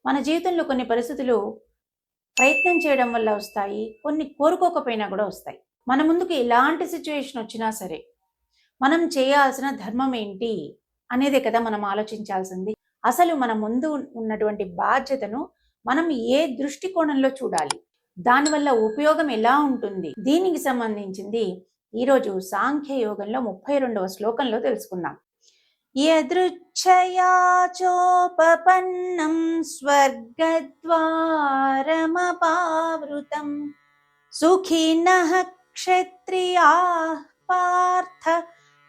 మన జీవితంలో కొన్ని పరిస్థితులు ప్రయత్నం చేయడం వల్ల వస్తాయి, కొన్ని కోరుకోకపోయినా కూడా వస్తాయి. మన ముందుకు ఎలాంటి సిచ్యువేషన్ వచ్చినా సరే మనం చేయాల్సిన ధర్మం ఏంటి అనేదే కదా మనం ఆలోచించాల్సింది. అసలు మన ముందు ఉన్నటువంటి బాధ్యతను మనం ఏ దృష్టికోణంలో చూడాలి, దానివల్ల ఉపయోగం ఎలా ఉంటుంది, దీనికి సంబంధించింది ఈరోజు సాంఖ్య యోగంలో 32వ శ్లోకంలో తెలుసుకుందాం. యదృచ్ఛయా చోపపన్నం స్వర్గద్వారమపావృతం సుఖినః క్షత్రియాః పార్థ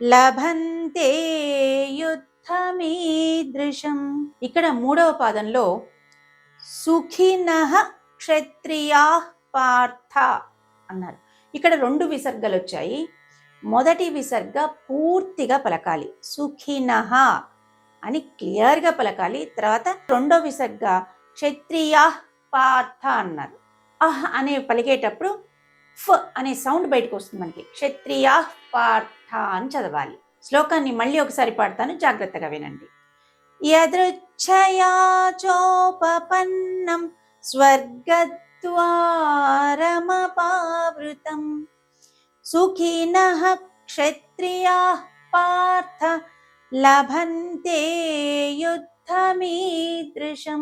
లభంతే యుద్ధమీదృశం. ఇక్కడ మూడవ పాదంలో సుఖినః క్షత్రియాః పార్థ అన్నారు. ఇక్కడ 2 విసర్గలు వచ్చాయి. మొదటి విసర్గ పూర్తిగా పలకాలి, సుఖినః అని క్లియర్గా పలకాలి. తర్వాత రెండో విసర్గ క్షత్రియాః పార్థ అన్నారు. అహ్ అనే పలికేటప్పుడు ఫ్ అనే సౌండ్ బయటకు వస్తుంది మనకి. క్షత్రియాః పార్థ అని చదవాలి. శ్లోకాన్ని మళ్ళీ ఒకసారి పాడతాను, జాగ్రత్తగా వినండి. యదృచ్ఛయా చోపపన్నం స్వర్గద్వారమపావృతం సుఖినః క్షత్రియాః పార్థ లభంతే యుద్ధమీదృశం.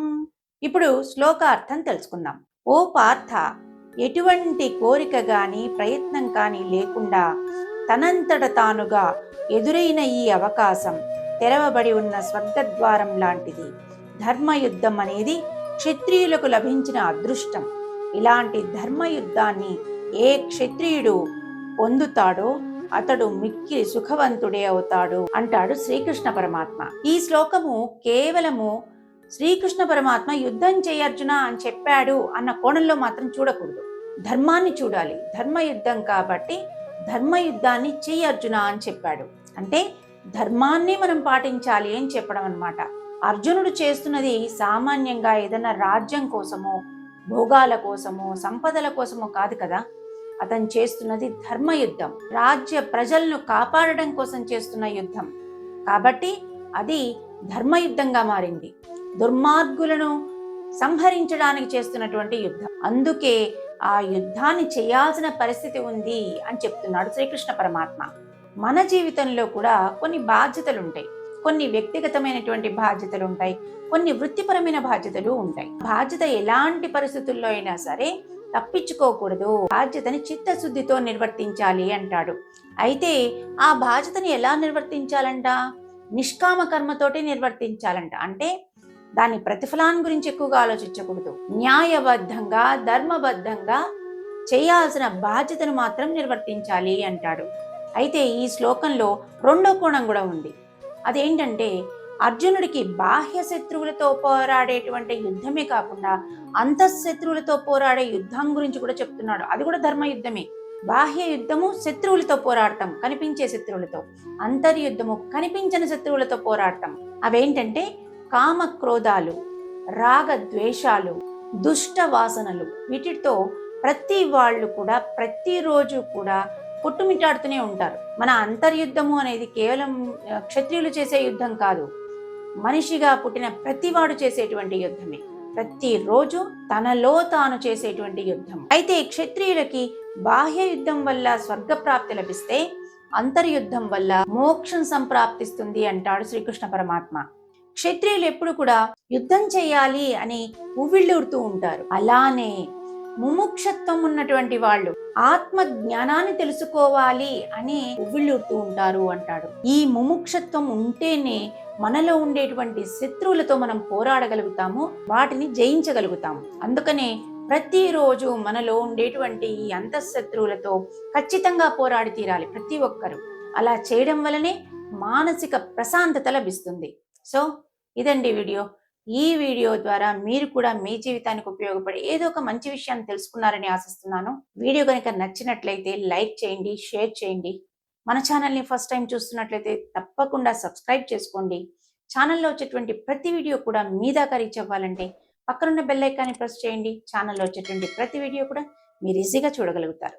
ఇప్పుడు శ్లోకార్థం తెలుసుకుందాం. ఓ పార్థ, ఎటువంటి కోరిక గాని ప్రయత్నం కానీ లేకుండా తనంతట తానుగా ఎదురైన ఈ అవకాశం తెరవబడి ఉన్న స్వర్గద్వారం లాంటిది. ధర్మయుద్ధం అనేది క్షత్రియులకు లభించిన అదృష్టం. ఇలాంటి ధర్మయుద్ధాన్ని ఏ క్షత్రియుడు పొందుతాడో అతడు మిక్కిలి సుఖవంతుడే అవుతాడు అంటాడు శ్రీకృష్ణ పరమాత్మ. ఈ శ్లోకము కేవలము శ్రీకృష్ణ పరమాత్మ యుద్ధం చేయర్జున అని చెప్పాడు అన్న కోణంలో మాత్రం చూడకూడదు. ధర్మాన్ని చూడాలి. ధర్మయుద్ధం కాబట్టి ధర్మయుద్ధాన్ని చెయ్యర్జున అని చెప్పాడు. అంటే ధర్మాన్ని మనం పాటించాలి అని చెప్పడం అన్నమాట. అర్జునుడు చేస్తున్నది సామాన్యంగా ఏదైనా రాజ్యం కోసమో, భోగాల కోసమో, సంపదల కోసమో కాదు కదా. అతను చేస్తున్నది ధర్మయుద్ధం, రాజ్య ప్రజలను కాపాడడం కోసం చేస్తున్న యుద్ధం. కాబట్టి అది ధర్మయుద్ధంగా మారింది. దుర్మార్గులను సంహరించడానికి చేస్తున్నటువంటి యుద్ధం. అందుకే ఆ యుద్ధాన్ని చేయాల్సిన పరిస్థితి ఉంది అని చెప్తున్నాడు శ్రీకృష్ణ పరమాత్మ. మన జీవితంలో కూడా కొన్ని బాధ్యతలు ఉంటాయి. కొన్ని వ్యక్తిగతమైనటువంటి బాధ్యతలు ఉంటాయి, కొన్ని వృత్తిపరమైన బాధ్యతలు ఉంటాయి. బాధ్యత ఎలాంటి పరిస్థితుల్లో అయినా సరే తప్పించుకోకూడదు. బాధ్యతని చిత్తశుద్ధితో నిర్వర్తించాలి అంటాడు. అయితే ఆ బాధ్యతని ఎలా నిర్వర్తించాలంట? నిష్కామ కర్మతోటి నిర్వర్తించాలంట. అంటే దాని ప్రతిఫలాన్ని గురించి ఎక్కువగా ఆలోచించకూడదు. న్యాయబద్ధంగా, ధర్మబద్ధంగా చేయాల్సిన బాధ్యతను మాత్రం నిర్వర్తించాలి అంటాడు. అయితే ఈ శ్లోకంలో రెండో కోణం కూడా ఉంది. అదేంటంటే అర్జునుడికి బాహ్య శత్రువులతో పోరాడేటువంటి యుద్ధమే కాకుండా అంతఃశత్రువులతో పోరాడే యుద్ధం గురించి కూడా చెప్తున్నాడు. అది కూడా ధర్మయుద్ధమే. బాహ్య యుద్ధము శత్రువులతో పోరాడతాం, కనిపించే శత్రువులతో. అంతర్యుద్ధము కనిపించని శత్రువులతో పోరాడతాం. అవేంటంటే కామ క్రోధాలు, రాగ ద్వేషాలు, దుష్ట వాసనలు. వీటితో ప్రతి వాళ్ళు కూడా ప్రతిరోజు కూడా కొట్టుమిట్టాడుతూనే ఉంటారు. మన అంతర్యుద్ధము అనేది కేవలం క్షత్రియులు చేసే యుద్ధం కాదు, మనిషిగా పుట్టిన ప్రతివాడు చేసేటువంటి యుద్ధమే. ప్రతిరోజు తనలో తాను చేసేటువంటి యుద్ధం. అయితే క్షత్రియులకి బాహ్య యుద్ధం వల్ల స్వర్గప్రాప్తి లభిస్తే అంతర్యుద్ధం వల్ల మోక్షం సంప్రాప్తిస్తుంది అంటాడు శ్రీకృష్ణ పరమాత్మ. క్షత్రియులు ఎప్పుడు కూడా యుద్ధం చేయాలి అని ఉవ్విళ్ళూరుతూ ఉంటారు. అలానే ముముక్షత్వం ఉన్నటువంటి వాళ్ళు ఆత్మ జ్ఞానాన్ని తెలుసుకోవాలి అని ఉవ్విళ్ళూరుతూ ఉంటారు అంటాడు. ఈ ముముక్షత్వం ఉంటేనే మనలో ఉండేటువంటి శత్రువులతో మనం పోరాడగలుగుతాము, వాటిని జయించగలుగుతాము. అందుకనే ప్రతిరోజు మనలో ఉండేటువంటి ఈ అంతఃశత్రువులతో ఖచ్చితంగా పోరాడి తీరాలి ప్రతి ఒక్కరు. అలా చేయడం వల్లనే మానసిక ప్రశాంతత లభిస్తుంది. సో ఇదండి వీడియో. ఈ వీడియో ద్వారా మీరు కూడా మీ జీవితానికి ఉపయోగపడే ఏదో ఒక మంచి విషయాన్ని తెలుసుకున్నారని ఆశిస్తున్నాను. వీడియో కనుక నచ్చినట్లయితే లైక్ చేయండి, షేర్ చేయండి. మన ఛానల్ని ఫస్ట్ టైం చూస్తున్నట్లయితే తప్పకుండా సబ్స్క్రైబ్ చేసుకోండి. ఛానల్లో వచ్చేటువంటి ప్రతి వీడియో కూడా మీ దాకా రీచ్ అవ్వాలంటే పక్కనున్న బెల్ ఐకాన్ని ప్రెస్ చేయండి. ఛానల్లో వచ్చేటువంటి ప్రతి వీడియో కూడా మీరు ఈజీగా చూడగలుగుతారు.